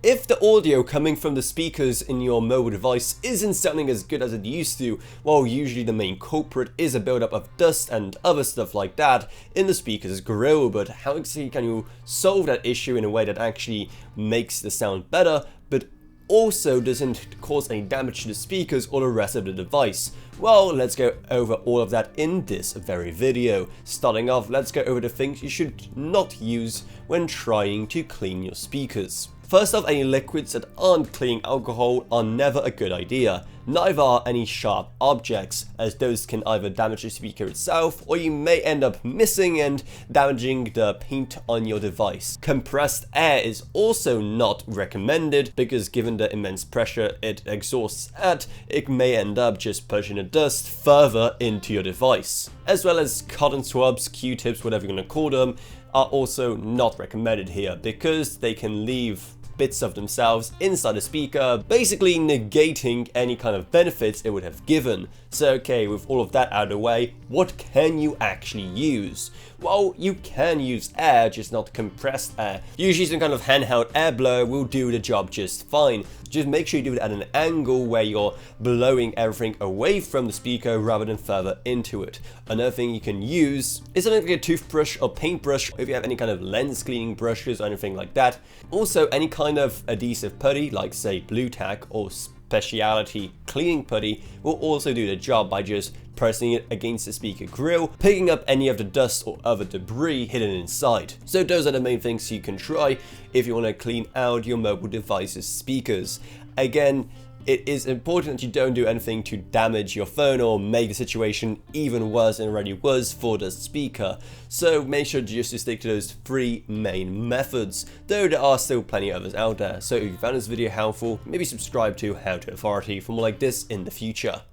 If the audio coming from the speakers in your mobile device isn't sounding as good as it used to, well, usually the main culprit is a buildup of dust and other stuff like that in the speaker's grill. But how exactly can you solve that issue in a way that actually makes the sound better, but also doesn't cause any damage to the speakers or the rest of the device? Well, let's go over all of that in this very video. Starting off, let's go over the things you should not use when trying to clean your speakers. First off, any liquids that aren't cleaning alcohol are never a good idea. Neither are any sharp objects, as those can either damage the speaker itself, or you may end up missing and damaging the paint on your device. Compressed air is also not recommended, because given the immense pressure it exhausts at, it may end up just pushing the dust further into your device. As well as cotton swabs, Q-tips, whatever you're going to call them, are also not recommended here, because they can leave bits of themselves inside the speaker, basically negating any kind of benefits it would have given. So okay, with all of that out of the way, what can you actually use? Well, you can use air, just not compressed air. Usually some kind of handheld air blower will do the job just fine. Just make sure you do it at an angle where you're blowing everything away from the speaker rather than further into it. Another thing you can use is something like a toothbrush or paintbrush, if you have any kind of lens cleaning brushes or anything like that. Also, any kind of adhesive putty, like say Blue Tack or Specialty cleaning putty, will also do the job by just pressing it against the speaker grill, picking up any of the dust or other debris hidden inside. So those are the main things you can try if you want to clean out your mobile device's speakers. Again, it is important that you don't do anything to damage your phone or make the situation even worse than it already was for the speaker. So make sure just to stick to those 3 main methods, though there are still plenty of others out there. So if you found this video helpful, maybe subscribe to How to Authority for more like this in the future.